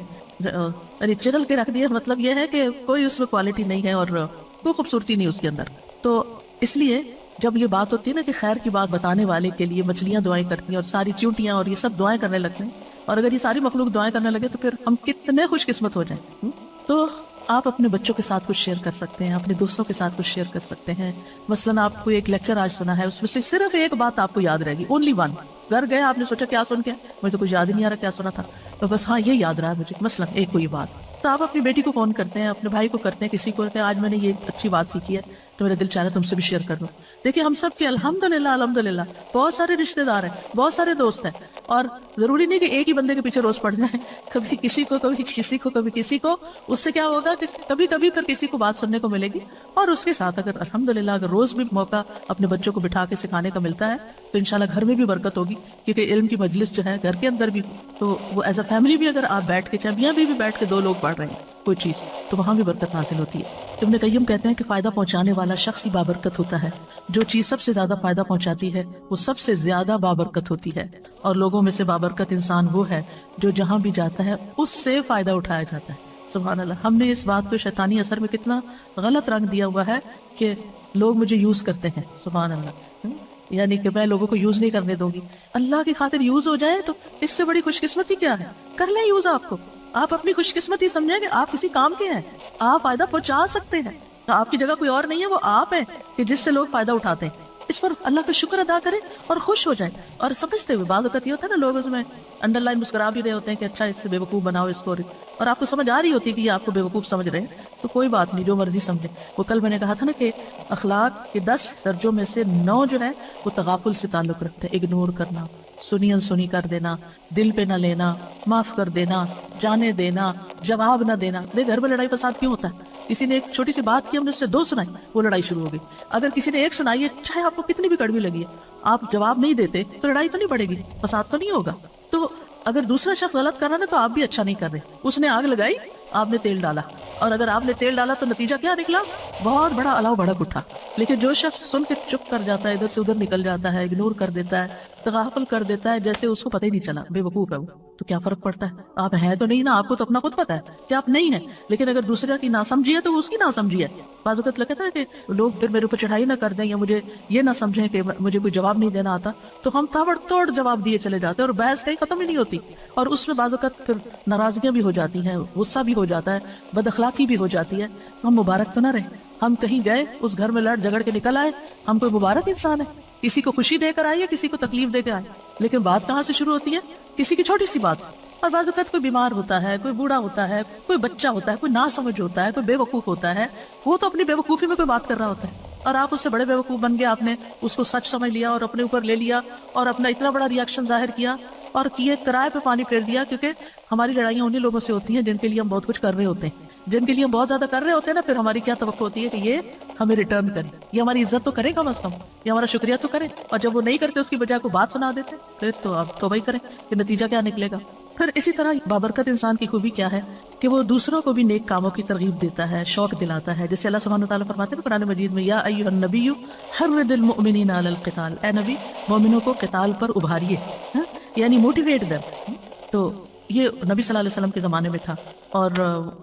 ارے چگل کے رکھ دیے مطلب یہ ہے کہ کوئی اس میں کوالٹی نہیں ہے اور کوئی خوبصورتی نہیں اس کے اندر. تو اس لیے جب یہ بات ہوتی ہے نا کہ خیر کی بات بتانے والے کے لیے مچھلیاں دعائیں کرتی ہیں اور ساری چیونٹیاں اور یہ سب دعائیں کرنے لگتے ہیں, اور اگر یہ ساری مخلوق دعائیں کرنے لگے تو پھر ہم کتنے خوش قسمت ہو جائیں. تو آپ اپنے بچوں کے ساتھ کچھ شیئر کر سکتے ہیں, اپنے دوستوں کے ساتھ کچھ شیئر کر سکتے ہیں. مثلاً آپ کو ایک لیکچر آج سنا ہے, اس میں سے صرف ایک بات آپ کو یاد رہے گی, اونلی ون. گھر گئے آپ نے سوچا کیا سن کے, مجھے تو کچھ یاد ہی نہیں آ رہا کیا سنا تھا, تو بس ہاں یہ یاد رہا ہے مجھے مثلاً ایک کوئی بات. تو آپ اپنی بیٹی کو فون کرتے ہیں, اپنے بھائی کو کرتے ہیں, کسی کو کہ آج میں نے یہ اچھی بات سیکھی ہے تو میرا دل چاہ رہا ہے تم سے بھی شیئر کر لوں. دیکھیے ہم سب کے الحمدللہ بہت سارے رشتے دار ہیں, بہت سارے دوست ہیں, اور ضروری نہیں کہ ایک ہی بندے کے پیچھے روز پڑ جائیں, کبھی کسی کو, کبھی کسی کو, کبھی کسی کو. اس سے کیا ہوگا کہ کبھی کبھی پھر کسی کو بات سننے کو ملے گی, اور اس کے ساتھ اگر الحمدللہ اگر روز بھی موقع اپنے بچوں کو بٹھا کے سکھانے کا ملتا ہے تو انشاءاللہ گھر میں بھی برکت ہوگی. کیونکہ علم کی مجلس جو ہے گھر کے اندر بھی, تو وہ ایز اے فیملی بھی اگر آپ بیٹھ کے, چاہے بھی بیٹھ کے 2 لوگ پڑھ رہے ہیں کوئی چیز, تو وہاں بھی برکت حاصل ہوتی ہے. ابن قیم کہتے ہیں کہ فائدہ پہنچانے والا شخص ہی بابرکت ہوتا ہے. جو چیز سب سے زیادہ فائدہ پہنچاتی ہے وہ سب سے زیادہ بابرکت ہوتی ہے, اور لوگوں میں سے بابرکت انسان وہ ہے جو جہاں بھی جاتا ہے اس سے فائدہ اٹھایا جاتا ہے. سبحان اللہ. ہم نے اس بات کو شیطانی اثر میں کتنا غلط رنگ دیا ہوا ہے کہ لوگ مجھے یوز کرتے ہیں. سبحان اللہ. یعنی کہ میں لوگوں کو یوز نہیں کرنے دوں گی. اللہ کی خاطر یوز ہو جائے تو اس سے بڑی خوش قسمتی کیا ہے؟ کر لیں یوز. آپ کو آپ اپنی خوش قسمتی سمجھیں کہ آپ کسی کام کے ہیں, آپ فائدہ پہنچا سکتے ہیں. آپ کی جگہ کوئی اور نہیں ہے, وہ آپ ہیں کہ جس سے لوگ فائدہ اٹھاتے ہیں. اس پر اللہ کا شکر ادا کریں اور خوش ہو جائیں. اور سمجھتے ہوئے, بعض اوقات یہ ہوتا ہے نا لوگ اس میں انڈر لائن مسکرا بھی رہے ہوتے ہیں کہ اچھا اس سے بے وقوف بناؤ اس کو, اور آپ کو سمجھ آ رہی ہوتی ہے کہ یہ آپ کو بے وقوف سمجھ رہے ہیں, تو کوئی بات نہیں, جو مرضی سمجھے. وہ کل میں نے کہا تھا نا کہ اخلاق کے 10 درجوں میں سے 9 جو ہے وہ تغافل سے تعلق رکھتے ہیں. اگنور کرنا, سنی انسنی کر دینا, دل پہ نہ لینا, معاف کر دینا, جانے دینا, جواب نہ دینا. دیکھ گھر میں لڑائی فساد کیوں ہوتا ہے؟ کسی نے ایک چھوٹی سی بات کی, ہم نے اس سے 2 سنائی, وہ لڑائی شروع ہو گئی. اگر کسی نے 1 سنائی ہے, چاہے آپ کو کتنی بھی کڑوی لگی ہے, آپ جواب نہیں دیتے تو لڑائی تو نہیں بڑھے گی, فساد تو نہیں ہوگا. تو اگر دوسرا شخص غلط کر رہا ہے تو آپ بھی اچھا نہیں کر رہے. اس نے آگ لگائی, آپ نے تیل ڈالا, اور اگر آپ نے تیل ڈالا تو نتیجہ کیا نکلا؟ بہت بڑا الاؤ بھڑک اٹھا. لیکن جو شخص سن کے چپ کر جاتا ہے, ادھر سے ادھر نکل جاتا ہے, اگنور کر دیتا ہے, تغافل کر دیتا ہے, جیسے اس کو پتہ ہی نہیں چلا, بے وقوف ہے وہ, تو کیا فرق پڑتا ہے؟ آپ ہیں تو نہیں نا, آپ کو تو اپنا خود پتا ہے کہ آپ نہیں ہیں. لیکن اگر دوسرے کی ناسمجھی ہے تو وہ اس کی ناسمجھی ہے. بعض اوقات لگتا ہے کہ لوگ پھر میرے اوپر چڑھائی نہ کر دیں یا مجھے یہ نہ سمجھیں کہ مجھے کوئی جواب نہیں دینا آتا, تو ہم تابڑ توڑ جواب دیے چلے جاتے ہیں اور بحث کہیں ختم ہی نہیں ہوتی. اور اس میں بعض اوقات پھر ناراضگیاں بھی ہو جاتی ہیں, غصہ بھی ہو جاتا ہے, بد اخلاقی بھی ہو جاتی ہے. ہم مبارک تو نہ رہے. ہم کہیں گئے, اس گھر میں لڑ جھگڑ کے نکل آئے, ہم کوئی مبارک انسان ہے؟ کسی کو خوشی دے کر آئے, کسی کو تکلیف دے کے آئے. لیکن بات کہاں سے شروع ہوتی ہے؟ کسی کی چھوٹی سی بات. اور بعض اوقات کوئی بیمار ہوتا ہے, کوئی بوڑھا ہوتا ہے, کوئی بچہ ہوتا ہے, کوئی ناسمجھ ہوتا ہے, کوئی بے وقوف ہوتا ہے, وہ تو اپنی بے وقوفی میں کوئی بات کر رہا ہوتا ہے, اور آپ اس سے بڑے بے وقوف بن گئے. آپ نے اس کو سچ سمجھ لیا اور اپنے اوپر لے لیا اور اپنا اتنا بڑا ریاکشن ظاہر کیا اور کیے کرائے پہ پانی پھیر دیا. کیونکہ ہماری لڑائیاں انہیں لوگوں سے ہوتی ہیں جن کے لیے ہم بہت کچھ کر رہے ہوتے ہیں, جن کے لیے ہم بہت زیادہ کر رہے ہوتے ہیں نا, پھر ہماری کیا توقع ہوتی ہے کہ یہ ہمیں ریٹرن کرے, یہ ہماری عزت تو کرے کم از کم, یہ ہمارا شکریہ تو کرے. اور جب وہ نہیں کرتے, اس کی بجائے کو بات سنا دیتے, پھر تو آپ توبہ ہی کریں کہ نتیجہ کیا نکلے گا. پھر اسی طرح بابرکت انسان کی خوبی کیا ہے کہ وہ دوسروں کو بھی نیک کاموں کی ترغیب دیتا ہے, شوق دلاتا ہے. جیسے اللہ سبحانہ وتعالیٰ فرماتے ہیں قرآن مجید میں, یا ایھا النبی حرض المؤمنین علی القتال, اے نبی مومنوں کو قتال پر ابھاریے, یعنی موٹیویٹ دیں. تو یہ نبی صلی اللہ علیہ وسلم کے زمانے میں تھا, اور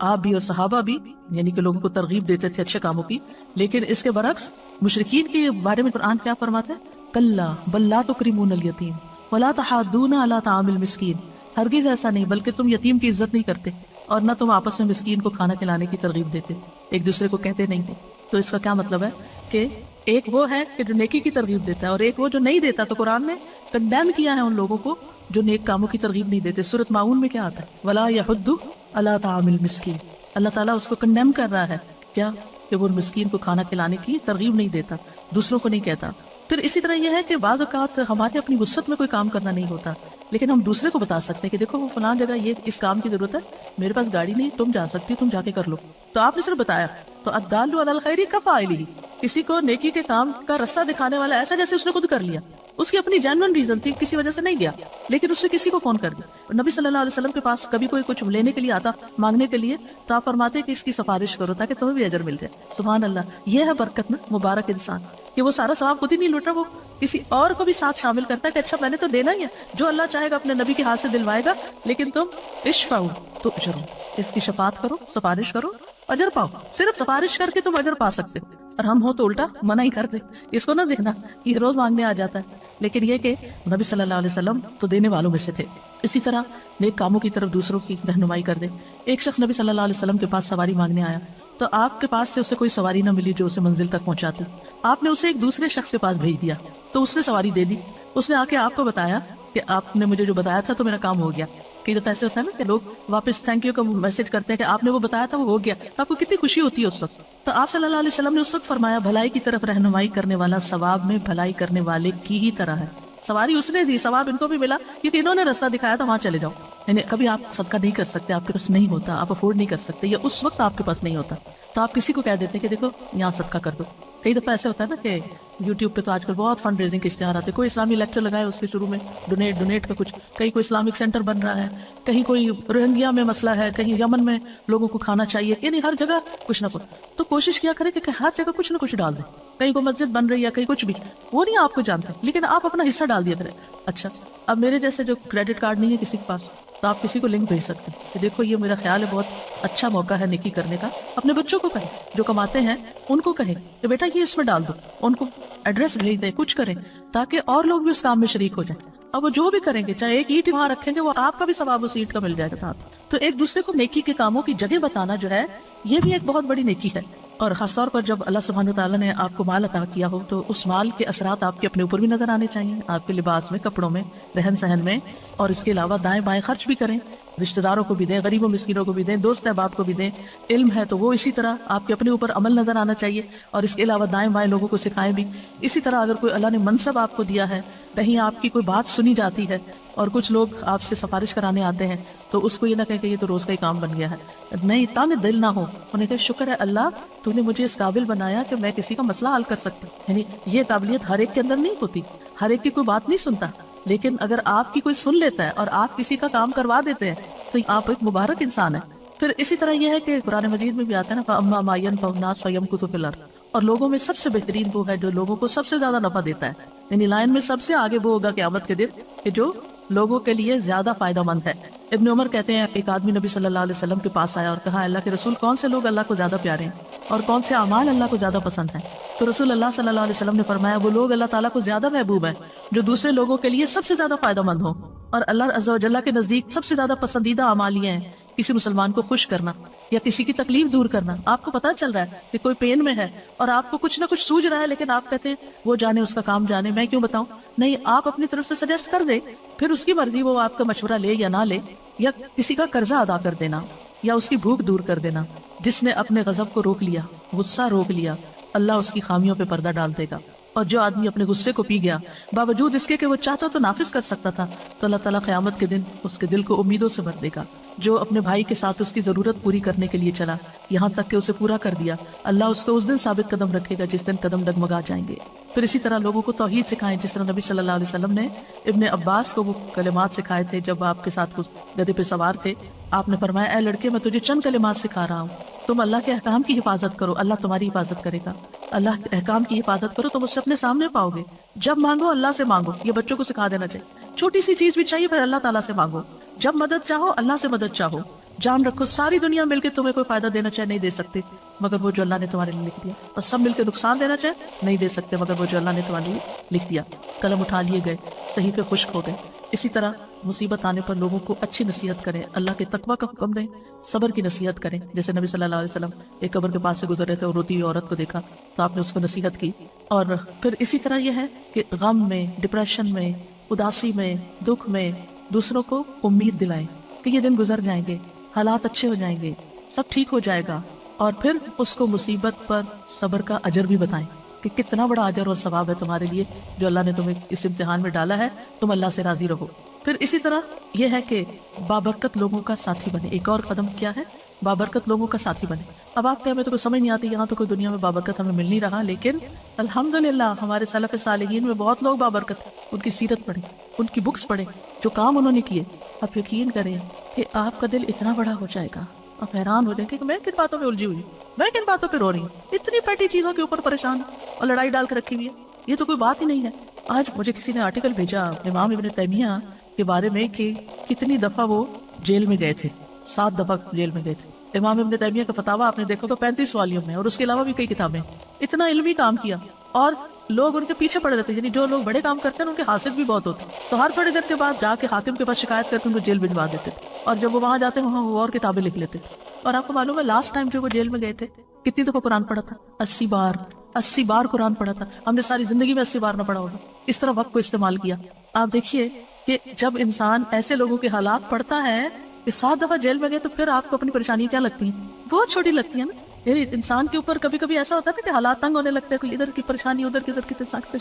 آپ بھی اور صحابہ بھی یعنی کہ لوگوں کو ترغیب دیتے تھے اچھے کاموں کی. لیکن اس کے برعکس مشرکین کے بارے میں قرآن کیا فرماتا ہے؟ کلا بل لا تکرمون الیتیم ولا تحاضون علی طعام المسکین, ہرگز ایسا نہیں, بلکہ تم یتیم کی عزت نہیں کرتے اور نہ تم آپس میں مسکین کو کھانا کھلانے کی ترغیب دیتے, ایک دوسرے کو کہتے نہیں ہو. تو اس کا کیا مطلب ہے کہ ایک وہ ہے کہ جو نیکی کی ترغیب دیتا ہے, اور ایک وہ جو نہیں دیتا. تو قرآن نے کنڈیم کیا ہے ان لوگوں کو جو نیک کاموں کی ترغیب نہیں دیتے. سورۃ ماؤن میں کیا آتا ہے؟ ولا یحض علی طعام المسکین. اللہ تعالیٰ اس کو کنڈیم کر رہا ہے کیا کہ وہ مسکین کو کھانا کھلانے کی ترغیب نہیں دیتا, دوسروں کو نہیں کہتا. پھر اسی طرح یہ ہے کہ بعض اوقات ہمارے اپنی وسعت میں کوئی کام کرنا نہیں ہوتا, لیکن ہم دوسرے کو بتا سکتے ہیں کہ دیکھو وہ فلاں جگہ یہ اس کام کی ضرورت ہے, میرے پاس گاڑی نہیں, تم جا سکتی, تم جا کے کر لو. تو آپ نے صرف بتایا. تو الدال علی الخیر کفاعلہ, کسی کو نیکی کے کام کا رستہ دکھانے والا ایسا جیسے اس نے خود کر لیا. اس کی اپنی جینوئن ریزن تھی, کسی وجہ سے نہیں گیا, لیکن اس نے کسی کو فون کر دیا. نبی صلی اللہ علیہ وسلم کے پاس کبھی کوئی کچھ لینے کے لیے آتا, مانگنے کے لیے, تو آپ فرماتے کہ اس کی سفارش کرو تاکہ تمہیں بھی اجر مل جائے. سبحان اللہ, یہ ہے برکت نا, مبارک انسان کہ وہ سارا ثواب خود ہی نہیں لوٹ رہا, وہ کسی اور کو بھی ساتھ شامل کرتا ہے کہ اچھا میں نے تو دینا ہی ہے, جو اللہ چاہے گا اپنے نبی کے ہاتھ سے دلوائے گا, لیکن تم اشفعوا تؤجروا, اس کی شفاعت کرو, سفارش کرو, اجر پاؤ. صرف سفارش کر کے تم اجر پا سکتے ہو, اور ہم ہو تو الٹا منع ہی کر دیں, اس کو نہ دیکھنا, یہ روز مانگنے آ جاتا ہے. لیکن یہ کہ نبی صلی اللہ علیہ وسلم تو دینے والوں میں سے تھے. اسی طرح نیک کاموں کی طرف دوسروں کی رہنمائی کر دے. ایک شخص نبی صلی اللہ علیہ وسلم کے پاس سواری مانگنے آیا, تو آپ کے پاس سے اسے کوئی سواری نہ ملی جو اسے منزل تک پہنچاتی. آپ نے اسے ایک دوسرے شخص کے پاس بھیج دیا, تو اس نے سواری دے دی. اس نے آ کے آپ کو بتایا کہ آپ نے مجھے جو بتایا تھا تو میرا کام ہو گیا. کئی دفعہ ایسے ہوتا ہے نا کہ لوگ واپس تھینک یو کا میسج کرتے ہیں کہ آپ نے وہ بتایا تھا وہ ہو گیا, تو آپ کو کتنی خوشی ہوتی ہے اس وقت. تو آپ صلی اللہ علیہ وسلم نے اس وقت فرمایا, بھلائی کی طرف رہنمائی کرنے والا ثواب میں بھلائی کرنے والے کی ہی طرح ہے. سواری اس نے دی, ثواب ان کو بھی ملا کیونکہ انہوں نے راستہ دکھایا تھا, وہاں چلے جاؤ. یعنی کبھی آپ صدقہ نہیں کر سکتے, آپ کے پاس نہیں ہوتا, آپ افورڈ نہیں کر سکتے, یا اس وقت آپ کے پاس نہیں ہوتا, تو آپ کسی کو کہہ دیتے کہ دیکھو یہاں صدقہ کر دو. کئی دفعہ ایسے ہوتا ہے نا کہ یوٹیوب پہ تو آج کل بہت فنڈ ریزنگ کے اشتہار آتے ہیں, کوئی اسلامی لیکچر لگائے اس کے شروع میں ڈونیٹ کا کچھ, کہیں کوئی اسلامک سینٹر بن رہا ہے, کہیں کوئی روہنگیا میں مسئلہ ہے, کہیں یمن میں لوگوں کو کھانا چاہیے, یعنی ہر جگہ کچھ نہ کچھ. تو کوشش کیا کرے کہ ہر جگہ کچھ نہ کچھ ڈال دیں. کہیں کوئی مسجد بن رہی ہے, کہیں کچھ بھی, وہ نہیں آپ کو جانتے, لیکن آپ اپنا حصہ ڈال دیا کریں. اچھا اب میرے جیسے جو کریڈٹ کارڈ نہیں ہے کسی کے پاس, تو آپ کسی کو لنک بھیج سکتے ہیں کہ دیکھو یہ میرا خیال ہے بہت اچھا موقع ہے نیکی کرنے کا, اپنے بچوں کو کہیں جو کماتے ہیں ان کو کہیں کہ بیٹا یہ اس میں ڈال دو، ان کو ایڈریس بھیج دیں، کچھ کریں تاکہ اور لوگ بھی اس کام میں شریک ہو جائیں. اب وہ جو بھی کریں گے، چاہے ایک اینٹ وہاں رکھیں گے، وہ آپ کا بھی ثواب اس اینٹ کا مل جائے گا ساتھ. تو ایک دوسرے کو نیکی کے کاموں کی جگہ بتانا جو ہے یہ بھی ایک بہت بڑی نیکی ہے. اور خاص طور پر جب اللہ سبحانہ وتعالیٰ نے آپ کو مال عطا کیا ہو تو اس مال کے اثرات آپ کے اپنے اوپر بھی نظر آنے چاہیے، آپ کے لباس میں، کپڑوں میں، رہن سہن میں. اور اس کے علاوہ دائیں بائیں خرچ بھی کریں، رشتہ داروں کو بھی دیں، غریبوں مسکینوں کو بھی دیں، دوست احباب کو بھی دیں. علم ہے تو وہ اسی طرح آپ کے اپنے اوپر عمل نظر آنا چاہیے، اور اس کے علاوہ دائیں بائیں لوگوں کو سکھائیں بھی. اسی طرح اگر کوئی اللہ نے منصب آپ کو دیا ہے، کہیں آپ کی کوئی بات سنی جاتی ہے اور کچھ لوگ آپ سے سفارش کرانے آتے ہیں، تو اس کو یہ نہ کہیں کہ یہ تو روز کا ہی کام بن گیا ہے. نہیں، تانے دل نہ ہو، انہیں کہ شکر ہے اللہ تو نے مجھے اس قابل بنایا کہ میں کسی کا مسئلہ حل کر سکتی. یعنی یہ قابلیت ہر ایک کے اندر نہیں ہوتی، ہر ایک کی کوئی بات نہیں سنتا، لیکن اگر آپ کی کوئی سن لیتا ہے اور آپ کسی کا کام کروا دیتے ہیں تو آپ ایک مبارک انسان ہیں. پھر اسی طرح یہ ہے کہ قرآن مجید میں بھی آتا ہے نا، فَأَمَّا مَا يَنْفَعُ النَّاسَ فَيَمْكُثُ فِي الْأَرْضِ، اور لوگوں میں سب سے بہترین وہ ہے جو لوگوں کو سب سے زیادہ نفع دیتا ہے. یعنی لائن میں سب سے آگے وہ ہوگا قیامت کے دن کہ جو لوگوں کے لیے زیادہ فائدہ مند ہے. ابن عمر کہتے ہیں ایک آدمی نبی صلی اللہ علیہ وسلم کے پاس آیا اور کہا، اللہ کے رسول کون سے لوگ اللہ کو زیادہ پیارے ہیں اور کون سے اعمال اللہ کو زیادہ پسند ہیں؟ تو رسول اللہ صلی اللہ علیہ وسلم نے فرمایا، وہ لوگ اللہ تعالیٰ کو زیادہ محبوب ہیں جو دوسرے لوگوں کے لیے سب سے زیادہ فائدہ مند ہوں. اور اللہ عز و جل کے نزدیک سب سے زیادہ پسندیدہ اعمال یہ ہیں کسی مسلمان کو خوش کرنا یا کسی کی تکلیف دور کرنا. آپ کو پتا چل رہا ہے کہ کوئی پین میں ہے اور آپ کو کچھ نہ کچھ سوج رہا ہے، لیکن آپ کہتے ہیں وہ جانے، اس کا کام جانے، میں کیوں بتاؤں. نہیں، آپ اپنی طرف سے سجیسٹ کر دیں، پھر اس کی مرضی، وہ آپ کا مشورہ لے یا نہ لے. یا کسی کا قرضہ ادا کر دینا یا اس کی بھوک دور کر دینا. جس نے اپنے غضب کو روک لیا، غصہ روک لیا، اللہ اس کی خامیوں پہ پردہ ڈال دے گا. اور جو آدمی اپنے غصے کو پی گیا باوجود اس کے کہ وہ چاہتا تو نافذ کر سکتا تھا، تو اللہ تعالیٰ قیامت کے دن اس کے دل کو امیدوں سے بھر دے گا. جو اپنے بھائی کے ساتھ اس کی ضرورت پوری کرنے کے لیے چلا یہاں تک کہ اسے پورا کر دیا، اللہ اس کو اس دن ثابت قدم رکھے گا جس دن قدم ڈگمگا جائیں گے. پھر اسی طرح لوگوں کو توحید سکھائیں، جس طرح نبی صلی اللہ علیہ وسلم نے ابن عباس کو وہ کلمات سکھائے تھے جب آپ کے ساتھ گدھے پہ سوار تھے. آپ نے فرمایا، اے لڑکے، میں تجھے چند کلمات سکھا رہا ہوں، تم اللہ کے احکام کی حفاظت کرو، اللہ تمہاری حفاظت کرے گا. اللہ کے احکام کی حفاظت کرو، تم اس سے اپنے سامنے پاؤ گے. جب مانگو اللہ سے مانگو، یہ بچوں کو سکھا دینا چاہیے. چھوٹی سی چیز بھی چاہیے، پھر اللہ تعالیٰ سے مانگو. جب مدد چاہو اللہ سے مدد چاہو. جان رکھو ساری دنیا مل کے تمہیں کوئی فائدہ دینا چاہے نہیں دے سکتے مگر وہ جو اللہ نے تمہارے لیے لکھ دیا، اور سب مل کے نقصان دینا چاہے نہیں دے سکتے مگر وہ جو اللہ نے تمہارے لیے لکھ دیا. قلم اٹھا لیے گئے، صحیفے خشک ہو گئے. اسی طرح مصیبت آنے پر لوگوں کو اچھی نصیحت کریں، اللہ کے تقوی کا حکم دیں، صبر کی نصیحت کریں. جیسے نبی صلی اللہ علیہ وسلم ایک قبر کے پاس سے گزر رہے تھے اور روتی ہوئی عورت کو دیکھا تو آپ نے اس کو نصیحت کی. اور پھر اسی طرح یہ ہے کہ غم میں، ڈپریشن میں، اداسی میں، دکھ میں دوسروں کو امید دلائیں کہ یہ دن گزر جائیں گے، حالات اچھے ہو جائیں گے، سب ٹھیک ہو جائے گا. اور پھر اس کو مصیبت پر صبر کا اجر بھی بتائیں کہ کتنا بڑا اجر اور ثواب ہے تمہارے لیے جو اللہ نے تمہیں اس امتحان میں ڈالا ہے، تم اللہ سے راضی رہو. پھر اسی طرح یہ ہے کہ بابرکت لوگوں کا ساتھی بنے. ایک اور قدم کیا ہے؟ بابرکت لوگوں کا ساتھی بنے. اب آپ کہیں میں تو کوئی سمجھ نہیں آتی، یہاں تو کوئی دنیا میں بابرکت ہمیں مل نہیں رہا، لیکن الحمدللہ ہمارے سلف صالحین میں بہت لوگ بابرکت ہیں. ان کی سیرت پڑھیں، ان کی بکس پڑھیں، جو کام انہوں نے کیے. آپ یقین کریں کہ آپ کا دل اتنا بڑا ہو جائے گا، آپ حیران ہو جائیں کہ میں کن باتوں میں الجھی ہوئی، میں کن باتوں پہ رو رہی ہوں، اتنی پیٹی چیزوں کے اوپر پریشان اور لڑائی ڈال کے رکھی ہوئی ہے، یہ تو کوئی بات ہی نہیں ہے. آج مجھے کسی نے آرٹیکل بھیجا امام ابن تیمیہ کے بارے میں کہ کتنی دفعہ وہ جیل میں گئے تھے. 7 دفعہ جیل میں گئے تھے. امام ابن تیمیہ کا فتاویٰ آپ نے دیکھو تو 35 والیوم میں، اور اس کے علاوہ بھی کئی کتابیں. اتنا علمی کام کیا اور لوگ ان کے پیچھے پڑے رہتے. یعنی جو لوگ بڑے کام کرتے ہیں ان کے حاصل بھی بہت ہوتے ہیں، تو ہر تھوڑی دیر کے بعد جا کے حاکم کے پاس شکایت کرتے ان کو جیل بھجوا دیتے تھے. اور جب وہ وہاں جاتے وہاں وہ اور کتابیں لکھ لیتے تھے. اور آپ کو معلوم ہے لاسٹ ٹائم جو وہ جیل میں گئے تھے کتنی دفعہ قرآن پڑھا تھا؟ 80 بار قرآن پڑھا تھا. ہم نے ساری زندگی میں 80 بار نہ پڑھا ہوگا. اس طرح وقت کو استعمال کیا. آپ دیکھیے کہ جب انسان ایسے لوگوں کے حالات پڑھتا ہے کہ 7 دفعہ جیل میں گئے، تو پھر آپ کو اپنی پریشانی کیا لگتی ہیں؟ بہت چھوٹی لگتی ہے نا. یعنی انسان کے اوپر کبھی کبھی ایسا ہوتا ہے نا کہ حالات تنگ ہونے لگتے ہیں، کوئی ادھر کی پریشانی ادھر کی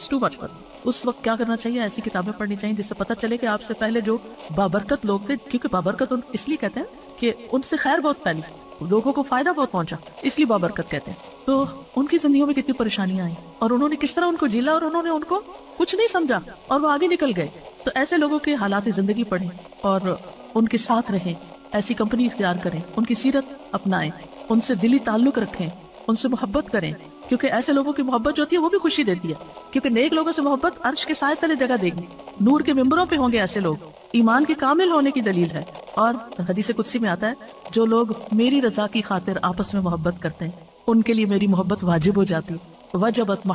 ٹو مچ پر. اس وقت کیا کرنا چاہیے؟ ایسی کتابیں پڑھنی چاہیے جس سے پتہ چلے کہ آپ سے پہلے جو بابرکت لوگ تھے، کیونکہ بابرکت اس لیے کہتے ہیں کہ ان سے خیر بہت پھیلی، لوگوں کو فائدہ بہت پہنچا، اس لیے بابرکت کہتے ہیں. تو ان کی زندگیوں میں کتنی پریشانیاں آئیں اور انہوں نے کس طرح ان کو جھیلا، اور انہوں نے ان کو کچھ نہیں سمجھا اور وہ آگے نکل گئے. تو ایسے لوگوں کے حالات زندگی پڑھیں اور ان کے ساتھ رہیں، ایسی کمپنی اختیار کریں، ان کی سیرت اپنائیں، ان سے دلی تعلق رکھیں، ان سے محبت کریں، کیونکہ ایسے لوگوں کی محبت جو ہوتی ہے وہ بھی خوشی دیتی ہے. کیونکہ نیک لوگوں سے محبت عرش کے سائے تلے جگہ دے گی، نور کے ممبروں پہ ہوں گے ایسے لوگ. ایمان کے کامل ہونے کی دلیل ہے. اور حدیث قدسی میں آتا ہے جو لوگ میری رضا کی خاطر آپس میں محبت کرتے ہیں ان کے لیے میری محبت واجب ہو جاتی. وجبت